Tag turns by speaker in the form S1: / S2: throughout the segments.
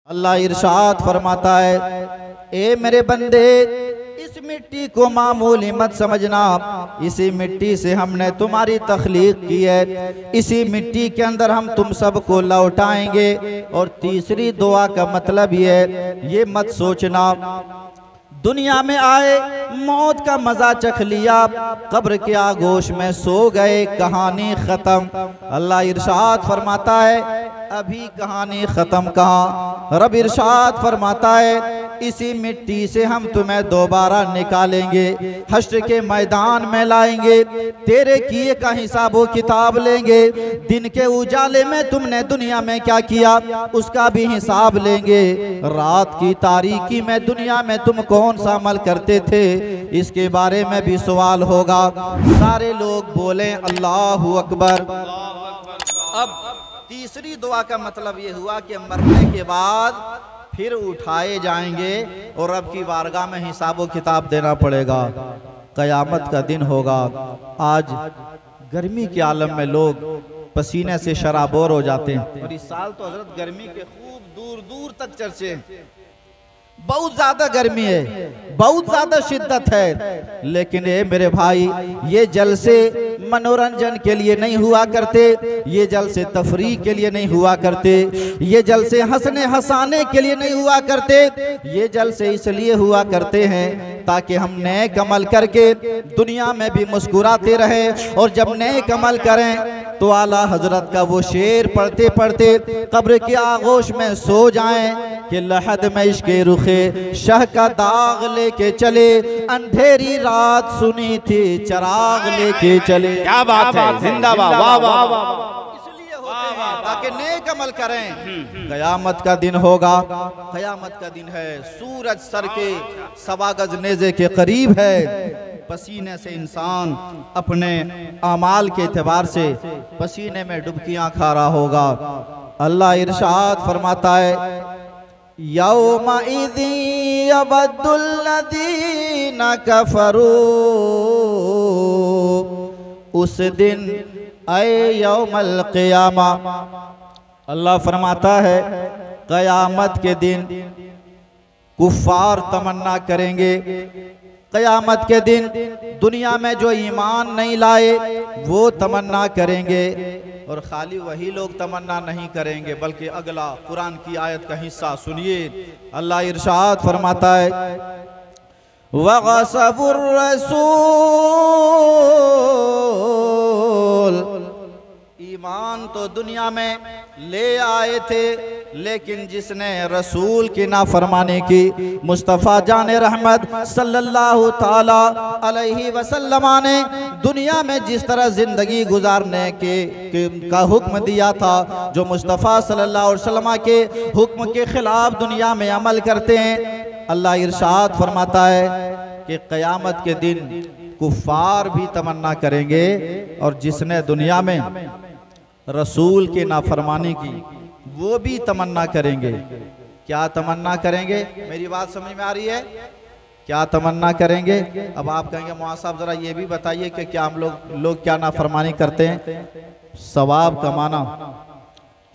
S1: अल्लाह इरशाद फरमाता है, ए मेरे बंदे, इस मिट्टी को मामूली मत समझना। इसी मिट्टी से हमने तुम्हारी तख्लीक की है, इसी मिट्टी के अंदर हम तुम सबको लौटाएंगे। और तीसरी दुआ का मतलब ये मत सोचना दुनिया में आए, मौत का मजा चख लिया, कब्र के आगोश में सो गए, कहानी खत्म। अल्लाह इरशाद फरमाता है, अभी कहानी खत्म कहाँ। रब इरशाद फरमाता है, इसी मिट्टी से हम तुम्हें दोबारा निकालेंगे, हश्र के मैदान में लाएंगे, तेरे किए का हिसाब व किताब लेंगे। दिन के उजाले में तुमने दुनिया में क्या किया उसका भी हिसाब लेंगे। रात की तारीकी में दुनिया में तुम कौन सा अमल करते थे इसके बारे में भी सवाल होगा। सारे लोग बोले अल्लाहु अकबर। अब तीसरी दुआ का मतलब ये हुआ कि मरने के बाद फिर उठाए जाएंगे और रब की बारगाह में हिसाब व किताब देना पड़ेगा। कयामत का दिन होगा। आज गर्मी के आलम में लोग पसीने से शराबोर हो जाते हैं और इस साल तो हजरत गर्मी के खूब दूर दूर तक चर्चे हैं। बहुत ज्यादा गर्मी है, बहुत ज्यादा शिद्दत है। लेकिन ये मेरे भाई, ये जलसे मनोरंजन के लिए नहीं हुआ करते, ये जलसे तफरीह के लिए नहीं हुआ करते, ये जलसे हंसने हंसाने के लिए नहीं हुआ करते। ये जलसे इसलिए हुआ करते हैं ताकि हम नेक अमल करके दुनिया में भी मुस्कुराते रहें। और जब नेक अमल करें तो आला हजरत का वो शेर पढ़ते पढ़ते कब्र के आगोश में सो जाएं कि लहद में इश्क़े रुखे शह का दाग लेके चले, अंधेरी रात सुनी थी चराग लेके चले।
S2: क्या बात है, जिंदाबाद, वाह वाह वाह।
S1: इसलिए होते हैं ताकि नेक अमल करें। कयामत का दिन होगा, कयामत का दिन है, सूरज सर के 1.25 गज नेज़े के करीब है। पसीने से इंसान अपने अमाल के एतबार से पसीने में डुबकियां खा रहा होगा। अल्लाह इरशाद फरमाता है, यौमइज़ि यवद्दुल्लज़ीना कफ़रू, उस दिन ऐ यौमल क़ियामा। अल्लाह फरमाता है, क़यामत के दिन कुफ़ार तमन्ना करेंगे, क़यामत के दिन दुनिया में जो ईमान नहीं लाए वो तमन्ना करेंगे। और खाली वही लोग तमन्ना नहीं करेंगे बल्कि अगला कुरान की आयत का हिस्सा सुनिए। अल्लाह इरशाद फरमाता है, वग़सबुर रसूल, ईमान तो दुनिया में ले आए थे लेकिन जिसने रसूल की नाफरमानी की, मुस्तफ़ा जाने रहमत सल्लल्लाहु ताला अलैहि वसल्लम ने दुनिया में जिस तरह जिंदगी गुजारने का हुक्म दिया था, जो मुस्तफ़ा सल्लल्लाहु अलैहि वसल्लम के हुक्म के खिलाफ दुनिया में अमल करते हैं, अल्लाह इरशाद फरमाता है कि क़यामत के दिन कुफ़ार भी तमन्ना करेंगे और जिसने दुनिया में रसूल के नाफरमानी की वो भी तमन्ना करेंगे। क्या तमन्ना करेंगे? मेरी बात समझ में आ रही है? क्या तमन्ना करेंगे? अब आप कहेंगे मौलाना साहब जरा ये भी बताइए कि क्या हम लोग क्या नाफरमानी करते हैं? सवाब कमाना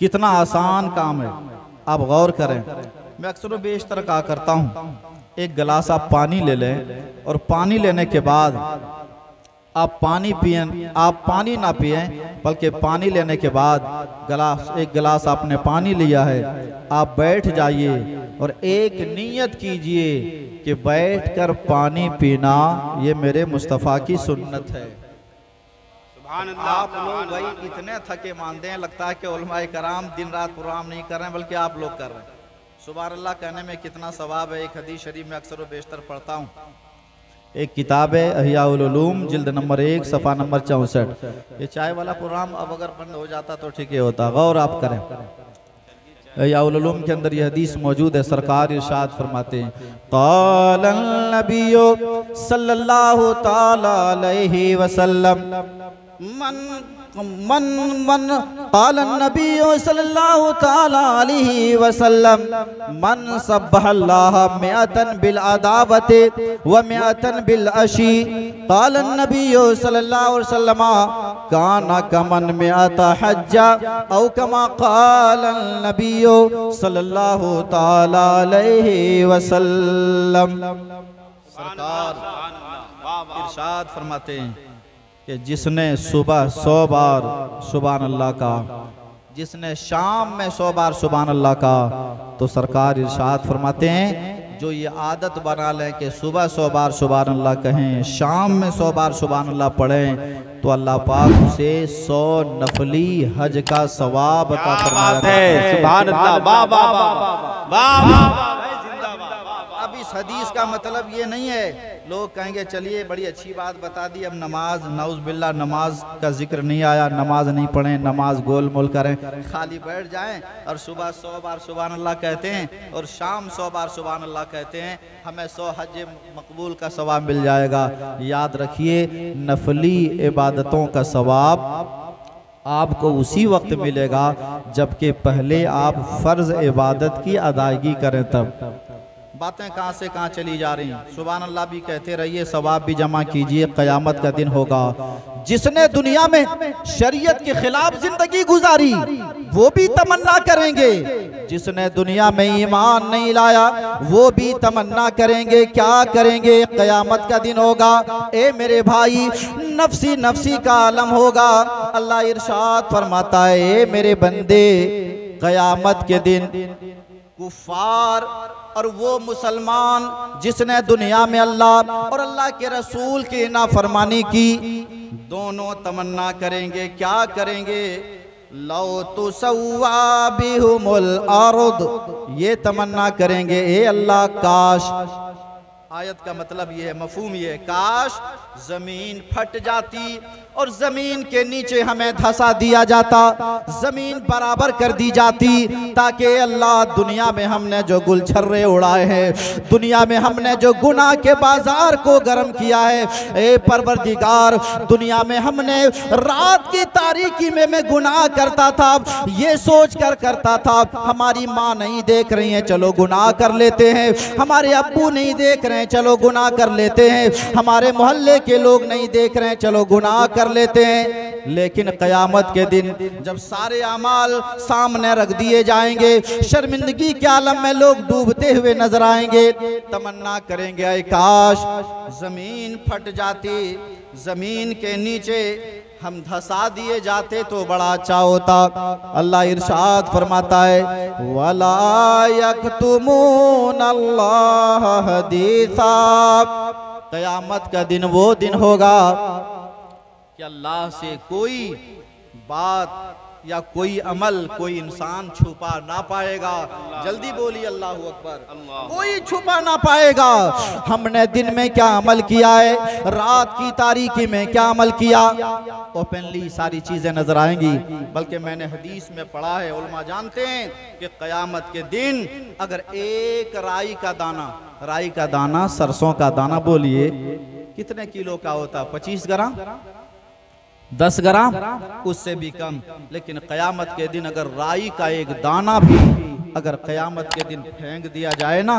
S1: कितना आसान काम है, आप गौर करें। मैं अक्सर बेशतर कहा करता हूँ, एक गिलास आप पानी ले लें और पानी लेने के बाद आप पानी पिएं, आप पानी ना पिएं बल्कि पानी लेने के बाद एक गिलास आपने पानी लिया है, आप बैठ जाइए और एक नियत कीजिए कि बैठकर पानी पीना ये मेरे मुस्तफ़ा की सुन्नत है। आप लोग भाई इतने थके मानते हैं, लगता है कि उलमाए कराम दिन रात प्रोग्राम नहीं कर रहे हैं बल्कि आप लोग कर रहे हैं। सुभान अल्लाह कहने में कितना सवाब है। एक हदीस शरीफ में अक्सर बेशतर पढ़ता हूँ, एक किताब है अहियाउल उलूम, जिल्द नंबर 1 सफ़ा नंबर 64। ये चाय वाला प्रोग्राम अब अगर बंद हो जाता तो ठीक ही होता, गौर आप करें। अहियाउल उलूम के अंदर ये हदीस मौजूद है। सरकार इरशाद फरमाते हैं, क़ालन नबिय्यु सल्लल्लाहु ताला अलैहि वसल्लम, मन मन मन क़ाल नबी सल्लल्लाहु तआला अलैहि वसल्लम मन सब्बहल्लाह मिअतन बिल अदावति व मिअतन बिल अशी क़ाल नबी सल्लल्लाहु अलैहि वसल्लम काना कमन मिअत हज्जा औ कमा क़ाल नबी सल्लल्लाहु तआला अलैहि वसल्लम। सरकार इरशाद फरमाते हैं कि जिसने सुबह 100 बार सुभान अल्लाह का, जिसने शाम में 100 बार सुभान अल्लाह का, तो सरकार इरशाद फरमाते हैं जो ये आदत बना लें कि सुबह 100 बार सुभान अल्लाह कहें, शाम में 100 बार सुभान अल्लाह पढ़ें, तो अल्लाह पाक उसे 100 नफली हज का सवाब अता फरमाएगा।
S2: सुभान अल्लाह, वाह वाह वाह वाह वाह।
S1: अब इस हदीस का मतलब ये नहीं है, लोग कहेंगे चलिए बड़ी अच्छी बात बता दी, अब नमाज नौज बिल्ला नमाज का जिक्र नहीं आया, नमाज नहीं पढ़ें, नमाज गोल मोल करें, खाली बैठ जाएं और सुबह 100 बार सुभान अल्लाह कहते हैं और शाम 100 बार सुभान अल्लाह कहते हैं, हमें 100 हज मकबूल का सवाब मिल जाएगा। याद रखिए, नफली इबादतों का सवाब आपको उसी वक्त मिलेगा जबकि पहले आप फ़र्ज इबादत की अदायगी करें तब। बातें कहाँ से कहाँ चली जा रही हैं। सुभान अल्लाह भी कहते रहिए, सवाब भी जमा कीजिए, क़यामत का दिन होगा। जिसने दुनिया में शरीयत के खिलाफ जिंदगी गुजारी वो भी तमन्ना करेंगे, जिसने दुनिया में ईमान नहीं लाया वो भी तमन्ना करेंगे। क्या करेंगे? क़यामत का दिन होगा। ए मेरे भाई, नफ्सी नफ्सी का आलम होगा। अल्लाह इरशाद फरमाता है, ए मेरे बंदे, क़यामत के दिन कुफार और वो मुसलमान जिसने दुनिया में अल्लाह और अल्लाह के रसूल की नाफरमानी की, दोनों तमन्ना करेंगे। क्या करेंगे? लौ तुसव्वा बिहुमुल अर्द, ये तमन्ना करेंगे, ए अल्लाह काश, आयत का मतलब ये है, मफहूम ये है, काश जमीन फट जाती और जमीन के नीचे हमें धंसा दिया जाता, जमीन बराबर कर दी जाती, ताकि अल्लाह दुनिया में हमने जो गुलछर्रे उड़ाए हैं, दुनिया में हमने जो गुनाह के बाजार को गर्म किया है, ए परवरदिगार, दुनिया में हमने रात की तारीकी में मैं गुनाह करता था, ये सोच कर करता था हमारी माँ नहीं देख रही है, चलो गुनाह कर लेते हैं, हमारे अब्बू नहीं देख रहे हैं, चलो गुनाह कर लेते हैं, हमारे मोहल्ले के लोग नहीं देख रहे हैं, चलो गुनाह कर लेते हैं। लेकिन क़यामत के दिन जब सारे अमाल सामने रख दिए जाएंगे, शर्मिंदगी के आलम में लोग डूबते हुए नजर आएंगे, तमन्ना करेंगे, ऐ काश जमीन फट जाती, जमीन के नीचे हम धंसा दिए जाते तो बड़ा अच्छा होता। अल्लाह इरशाद फरमाता है, वला यक्तुमून अल्लाह हदीसा, क़यामत का दिन वो दिन होगा कि अल्लाह से कोई बात या कोई अमल कोई इंसान छुपा ना पाएगा। जल्दी बोलिए अल्लाहू अकबर। कोई छुपा ना पाएगा। हमने दिन में क्या अमल किया है, रात की तारीकी में क्या अमल किया, ओपनली सारी चीजें नजर आएंगी। बल्कि मैंने हदीस में पढ़ा है, उलमा जानते हैं कि क़यामत के दिन अगर एक राई का दाना सरसों का दाना, बोलिए कितने किलो का होता? 25 ग्राम, 10 ग्राम, उससे भी कम। लेकिन क़यामत के दिन अगर राई का एक दाना भी अगर क़यामत के दिन फेंक दिया जाए ना,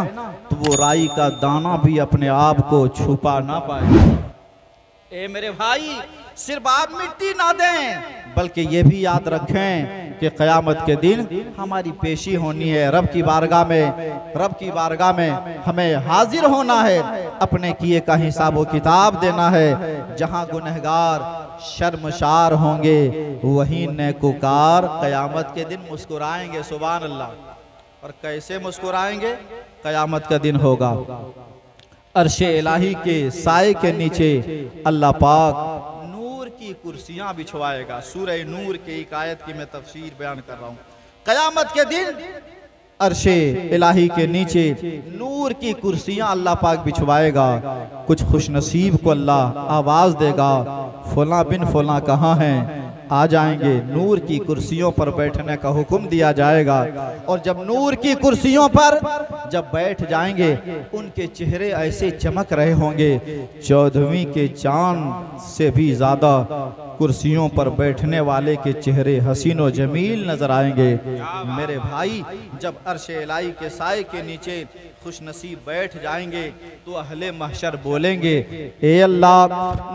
S1: तो वो राई का दाना भी अपने आप को छुपा ना पाए। ए मेरे भाई, सिर्फ आप मिट्टी ना दें, बल्कि ये भी याद रखें कि क़यामत के दिन हमारी पेशी होनी है रब की बारगाह में हमें हाजिर होना है, अपने किए का हिसाब व किताब देना है। जहां गुनहगार शर्मशार होंगे वहीं नेकुकार क़यामत के दिन मुस्कुराएंगे। सुभान अल्लाह। और कैसे मुस्कुराएंगे? क़यामत का दिन होगा, अर्शे इलाही के साए के नीचे अल्लाह पाक नूर की कुर्सियां बिछवाएगा। सूरह नूर के एक आयत की मैं तफसीर बयान कर रहा हूँ। क़यामत के दिन अर्शे इलाही के नीचे नूर की कुर्सियां अल्लाह पाक बिछवाएगा। कुछ खुशनसीब को अल्लाह आवाज़ देगा, फला बिन फला कहाँ हैं, आ जाएंगे। नूर की कुर्सियों पर बैठने का हुक्म दिया जाएगा। और जब नूर की कुर्सियों पर जब बैठ जाएंगे, उनके चेहरे ऐसे चमक रहे होंगे 14वीं के चांद से भी ज्यादा कुर्सियों पर बैठने वाले के चेहरे हसीन व जमील नजर आएंगे। मेरे भाई, जब अर्श इलाही के साए के नीचे खुश नसीब बैठ जाएंगे तो अहले महशर बोलेंगे, ए अल्लाह,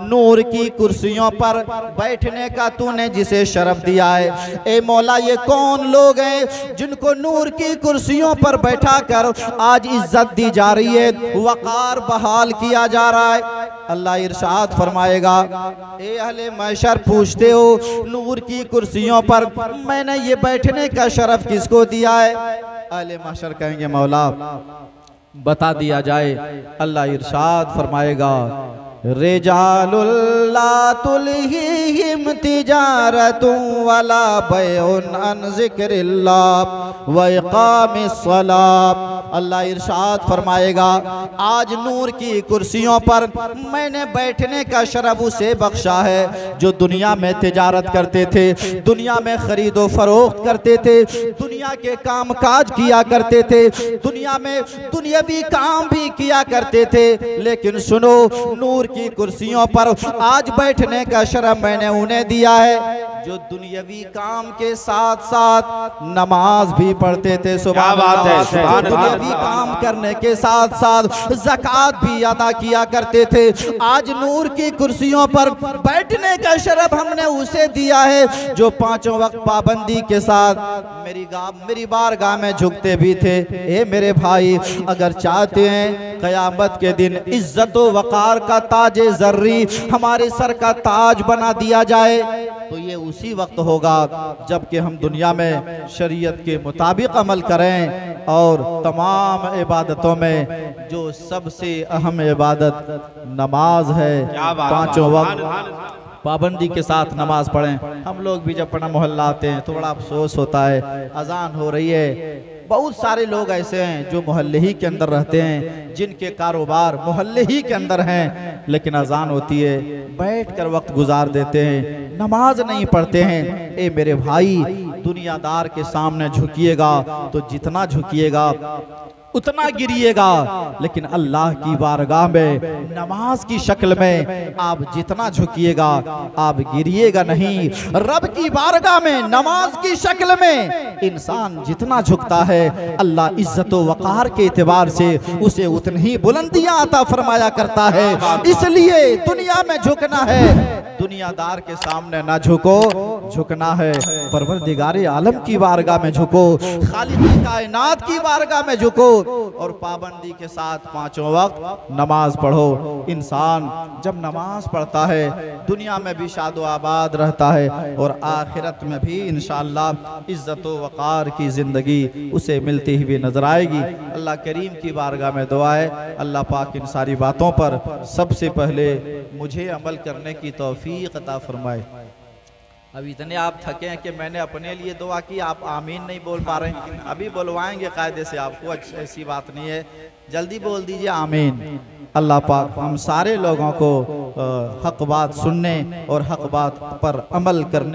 S1: नूर की कुर्सियों पर बैठने का तूने जिसे शरफ दिया है, ए मौला, ये कौन लोग हैं जिनको नूर की कुर्सियों पर बैठा कर आज इज्जत दी जा रही है, वकार बहाल किया जा रहा है। अल्लाह इरशाद फरमाएगा, ए अहले महशर पूछते हो नूर की कुर्सियों पर मैंने ये बैठने का शरफ किसको दिया है? अहले महशर कहेंगे, मौला बता दिया जाए। अल्लाह इरशाद फरमाएगा, रिजालुल ला तुल्हिहिम तिजारतुन वला बैउन अन ज़िक्रिल्लाह व इक़ामिस सलात। अल्लाह इरशाद फरमाएगा, आज नूर की कुर्सियों पर मैंने बैठने का शरफ उसे बख्शा है जो दुनिया में तिजारत करते थे, दुनिया में खरीदो फरोख्त करते थे, दुनिया के काम काज किया करते थे, दुनिया में दुनियावी काम भी किया करते थे। लेकिन सुनो, नूर की कुर्सियों पर आज बैठने का शरफ मैंने उन्हें दिया है जो दुनियावी काम के साथ साथ नमाज भी पढ़ते थे। सुभान अल्लाह। दुनियावी काम करने के साथ साथ ज़कात भी अदा किया करते थे। आज नूर की कुर्सियों पर बैठने का शरफ हमने उसे दिया है जो पांचों वक्त पाबंदी के साथ मेरी बारगाह में झुकते भी थे। ए मेरे भाई, अगर चाहते हैं क़यामत के दिन इज्जत व वक़ार का ताजे ज़र्री हमारे सर का ताज बना दिया जाए तो ये उसी वक्त होगा जबकि हम दुनिया में शरीयत के मुताबिक अमल करें और तमाम इबादतों में जो सबसे अहम इबादत नमाज है, पांचों वक्त पाबंदी के साथ नमाज पढ़ें। हम लोग भी जब अपना मोहल्ला आते हैं तो बड़ा अफसोस होता है, अजान हो रही है, बहुत सारे लोग ऐसे हैं जो मोहल्ले ही के अंदर रहते हैं, जिनके कारोबार मोहल्ले ही के अंदर हैं, लेकिन अजान होती है बैठकर वक्त गुजार देते हैं, नमाज नहीं पढ़ते हैं। ए मेरे भाई, दुनियादार के सामने झुकिएगा तो जितना झुकिएगा उतना गिरिएगा, लेकिन अल्लाह की बारगाह में नमाज की शक्ल में आप जितना झुकिएगा आप गिरिएगा नहीं। रब की बारगाह में नमाज की शक्ल में इंसान जितना झुकता है अल्लाह इज्जत व वक़ार के एतबार से उसे उतनी ही बुलंदियां अता फरमाया करता है। इसलिए दुनिया में झुकना है, दुनियादार के सामने ना झुको, झुकना है परवरदिगारे आलम की बारगाह में झुको, खालिक़ कायनात की बारगाह में झुको और पाबंदी के साथ पांचों वक्त नमाज पढ़ो। इंसान जब नमाज पढ़ता है दुनिया में भी शादो आबाद रहता है और आखिरत में भी इंशाअल्लाह इज्जत व वक़ार की ज़िंदगी उसे मिलती हुई नजर आएगी। अल्लाह करीम की बारगाह में दुआ है, अल्लाह पाक इन सारी बातों पर सबसे पहले मुझे अमल करने की तौफीक अता फरमाए। अब इतने आप थके हैं कि मैंने अपने लिए दुआ की, आप आमीन नहीं बोल पा रहे हैं। अभी बुलवाएंगे कायदे से आपको, ऐसी बात नहीं है, जल्दी बोल दीजिए आमीन। अल्लाह पाक हम सारे लोगों को हक बात सुनने और हक बात पर अमल करने